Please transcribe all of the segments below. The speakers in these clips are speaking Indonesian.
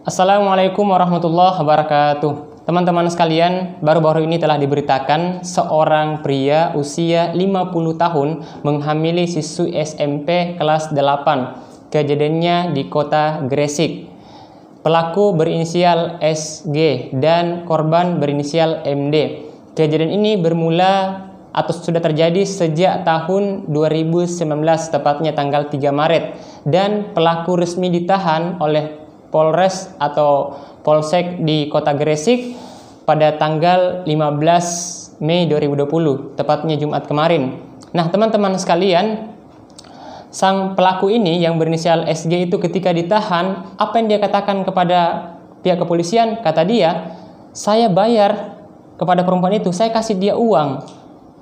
Assalamualaikum warahmatullahi wabarakatuh. Teman-teman sekalian, baru-baru ini telah diberitakan seorang pria usia 50 tahun menghamili siswi SMP kelas 8. Kejadiannya di kota Gresik. Pelaku berinisial SG dan korban berinisial MD. Kejadian ini bermula atau sudah terjadi sejak tahun 2019, tepatnya tanggal 3 Maret. Dan pelaku resmi ditahan oleh Polres atau Polsek di kota Gresik pada tanggal 15 Mei 2020, tepatnya Jumat kemarin. Nah, teman-teman sekalian, sang pelaku ini yang berinisial SG itu ketika ditahan, apa yang dia katakan kepada pihak kepolisian? Kata dia, saya bayar kepada perempuan itu, saya kasih dia uang.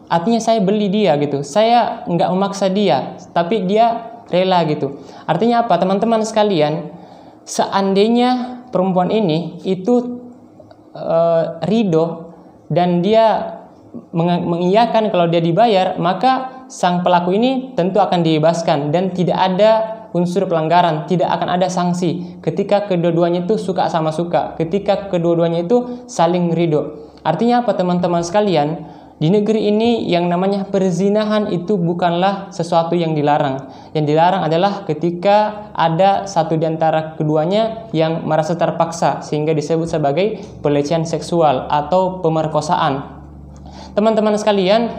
Artinya saya beli dia gitu, saya nggak memaksa dia, tapi dia rela gitu. Artinya apa, teman-teman sekalian? Seandainya perempuan ini itu ridho dan dia mengiyakan kalau dia dibayar, maka sang pelaku ini tentu akan dibebaskan dan tidak ada unsur pelanggaran, tidak akan ada sanksi ketika kedua-duanya itu suka sama suka, ketika kedua-duanya itu saling ridho. Artinya apa, teman-teman sekalian? Di negeri ini yang namanya perzinahan itu bukanlah sesuatu yang dilarang. Yang dilarang adalah ketika ada satu di antara keduanya yang merasa terpaksa sehingga disebut sebagai pelecehan seksual atau pemerkosaan. Teman-teman sekalian,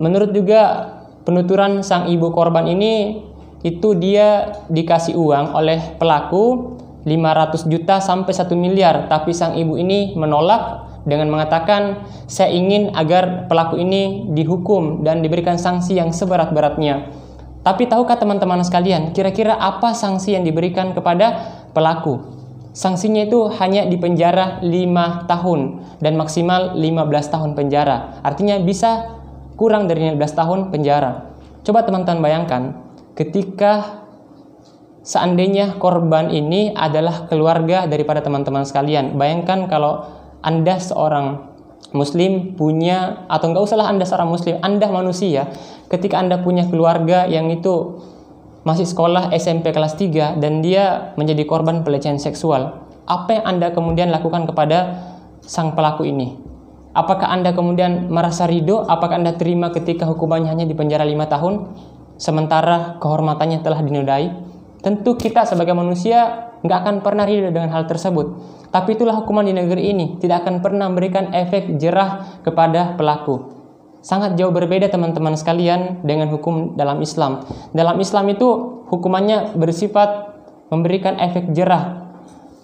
menurut juga penuturan sang ibu korban ini, itu dia dikasih uang oleh pelaku 500 juta sampai 1 miliar, tapi sang ibu ini menolak dengan mengatakan, saya ingin agar pelaku ini dihukum dan diberikan sanksi yang seberat-beratnya. Tapi tahukah teman-teman sekalian, kira-kira apa sanksi yang diberikan kepada pelaku? Sanksinya itu hanya dipenjara 5 tahun dan maksimal 15 tahun penjara. Artinya bisa kurang dari 15 tahun penjara. Coba teman-teman bayangkan, ketika seandainya korban ini adalah keluarga daripada teman-teman sekalian. Bayangkan kalau Anda seorang muslim punya, atau enggak usahlah Anda seorang muslim, Anda manusia, ketika Anda punya keluarga yang itu masih sekolah SMP kelas 3 dan dia menjadi korban pelecehan seksual, apa yang Anda kemudian lakukan kepada sang pelaku ini? Apakah Anda kemudian merasa ridho? Apakah Anda terima ketika hukumannya hanya di penjara 5 tahun sementara kehormatannya telah dinodai? Tentu kita sebagai manusia nggak akan pernah ridho dengan hal tersebut. Tapi itulah hukuman di negeri ini, tidak akan pernah memberikan efek jerah kepada pelaku. Sangat jauh berbeda teman-teman sekalian dengan hukum dalam Islam. Dalam Islam itu hukumannya bersifat memberikan efek jerah.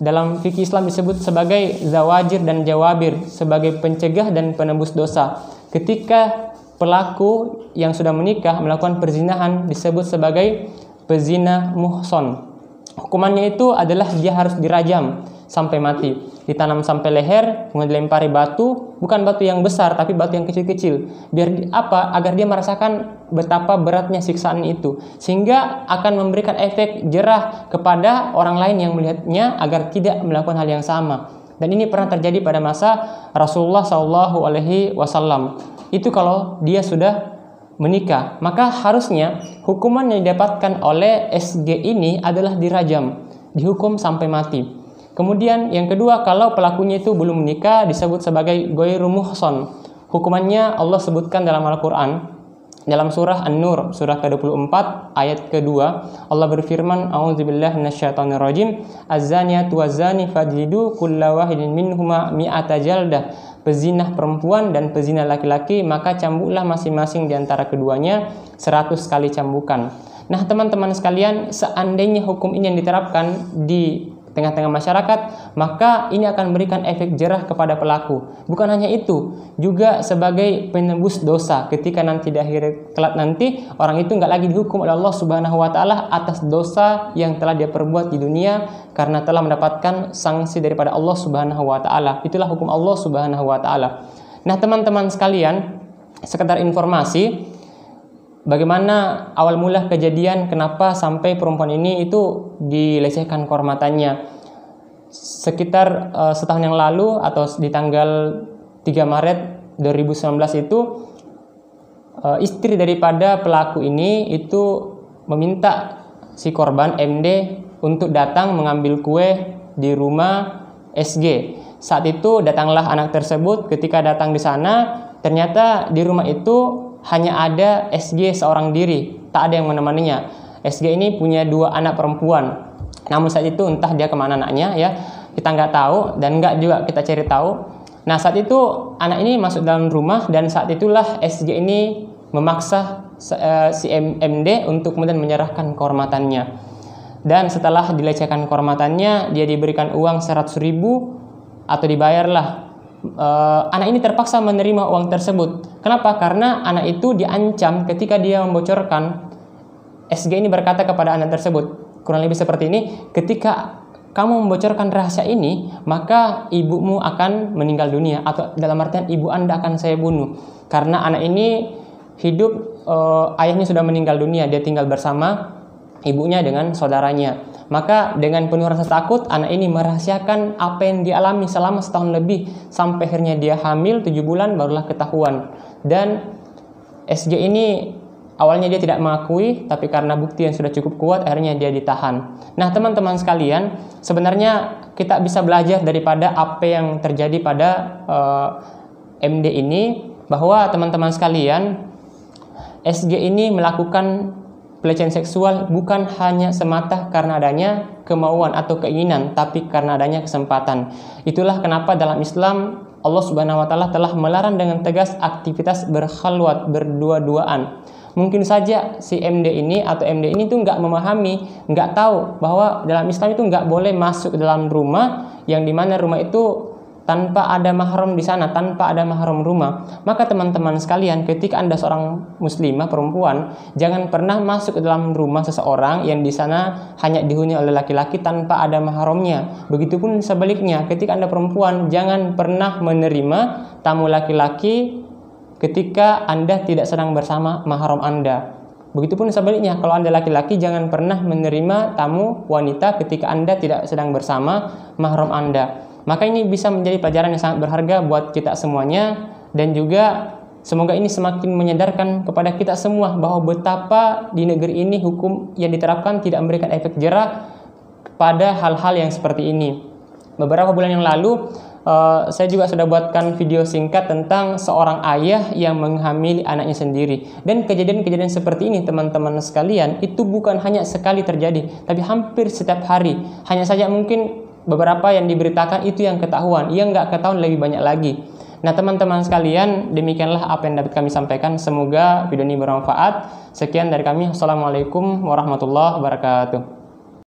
Dalam fikih Islam disebut sebagai zawajir dan jawabir, sebagai pencegah dan penembus dosa. Ketika pelaku yang sudah menikah melakukan perzinahan disebut sebagai pezina muhson. Hukumannya itu adalah dia harus dirajam sampai mati, ditanam sampai leher, kemudian dilempari batu, bukan batu yang besar tapi batu yang kecil-kecil. Biar apa? Agar dia merasakan betapa beratnya siksaan itu, sehingga akan memberikan efek jerah kepada orang lain yang melihatnya agar tidak melakukan hal yang sama. Dan ini pernah terjadi pada masa Rasulullah SAW. Itu kalau dia sudah menikah, maka harusnya hukuman yang didapatkan oleh SG ini adalah dirajam, dihukum sampai mati. Kemudian yang kedua, kalau pelakunya itu belum menikah disebut sebagai ghairu muhson. Hukumannya Allah sebutkan dalam Al-Quran, dalam surah An-Nur, surah ke-24 ayat kedua, Allah berfirman, a'udzubillahi minasyaitonirrajim, az-zaniyatu waz-zani fajlidu kulla wahidin minhuma mi'ata jaldah. Pezinah perempuan dan pezinah laki-laki, maka cambuklah masing-masing di antara keduanya 100 kali cambukan. Nah, teman-teman sekalian, seandainya hukum ini yang diterapkan di tengah-tengah masyarakat, maka ini akan memberikan efek jerah kepada pelaku. Bukan hanya itu, juga sebagai penembus dosa. Ketika nanti di akhir kelak nanti, orang itu nggak lagi dihukum oleh Allah Subhanahu wa Ta'ala atas dosa yang telah dia perbuat di dunia, karena telah mendapatkan sanksi daripada Allah Subhanahu wa Ta'ala. Itulah hukum Allah Subhanahu wa Ta'ala. Nah, teman-teman sekalian, sekedar informasi, bagaimana awal mula kejadian kenapa sampai perempuan ini itu dilecehkan kehormatannya. Sekitar setahun yang lalu atau di tanggal 3 Maret 2019 itu istri daripada pelaku ini itu meminta si korban MD untuk datang mengambil kue di rumah SG. Saat itu datanglah anak tersebut. Ketika datang di sana, ternyata di rumah itu hanya ada SG seorang diri, tak ada yang menemaninya. SG ini punya 2 anak perempuan. Namun saat itu entah dia kemana anaknya ya, kita nggak tahu dan nggak juga kita cari tahu. Nah saat itu anak ini masuk dalam rumah dan saat itulah SG ini memaksa si MD untuk kemudian menyerahkan kehormatannya. Dan setelah dilecehkan kehormatannya, dia diberikan uang 100.000 atau dibayarlah. Anak ini terpaksa menerima uang tersebut. Kenapa? Karena anak itu diancam ketika dia membocorkan. SG ini berkata kepada anak tersebut, kurang lebih seperti ini, ketika kamu membocorkan rahasia ini, maka ibumu akan meninggal dunia, atau dalam artian ibu Anda akan saya bunuh. Karena anak ini hidup, ayahnya sudah meninggal dunia, dia tinggal bersama ibunya dengan saudaranya. Maka dengan penuh rasa takut, anak ini merahasiakan apa yang dialami selama setahun lebih, sampai akhirnya dia hamil 7 bulan barulah ketahuan. Dan SG ini awalnya dia tidak mengakui, tapi karena bukti yang sudah cukup kuat, akhirnya dia ditahan. Nah teman-teman sekalian, sebenarnya kita bisa belajar daripada apa yang terjadi pada MD ini, bahwa teman-teman sekalian, SG ini melakukan pelecehan seksual bukan hanya semata karena adanya kemauan atau keinginan, tapi karena adanya kesempatan. Itulah kenapa dalam Islam Allah Subhanahu wa taala telah melarang dengan tegas aktivitas berkhalwat, berdua-duaan. Mungkin saja si MD ini atau MD ini tuh nggak memahami, nggak tahu bahwa dalam Islam itu nggak boleh masuk ke dalam rumah yang dimana rumah itu tanpa ada mahram di sana, tanpa ada mahram rumah. Maka teman-teman sekalian, ketika Anda seorang muslimah perempuan, jangan pernah masuk ke dalam rumah seseorang yang di sana hanya dihuni oleh laki-laki tanpa ada mahramnya. Begitupun sebaliknya, ketika Anda perempuan, jangan pernah menerima tamu laki-laki ketika Anda tidak sedang bersama mahram Anda. Begitupun sebaliknya, kalau Anda laki-laki, jangan pernah menerima tamu wanita ketika Anda tidak sedang bersama mahram Anda. Maka ini bisa menjadi pelajaran yang sangat berharga buat kita semuanya, dan juga semoga ini semakin menyadarkan kepada kita semua bahwa betapa di negeri ini hukum yang diterapkan tidak memberikan efek jerah pada hal-hal yang seperti ini. Beberapa bulan yang lalu saya juga sudah buatkan video singkat tentang seorang ayah yang menghamili anaknya sendiri. Dan kejadian-kejadian seperti ini teman-teman sekalian, itu bukan hanya sekali terjadi, tapi hampir setiap hari. Hanya saja mungkin beberapa yang diberitakan itu yang ketahuan, yang nggak ketahuan lebih banyak lagi. Nah teman-teman sekalian, demikianlah apa yang dapat kami sampaikan. Semoga video ini bermanfaat. Sekian dari kami. Assalamualaikum warahmatullahi wabarakatuh.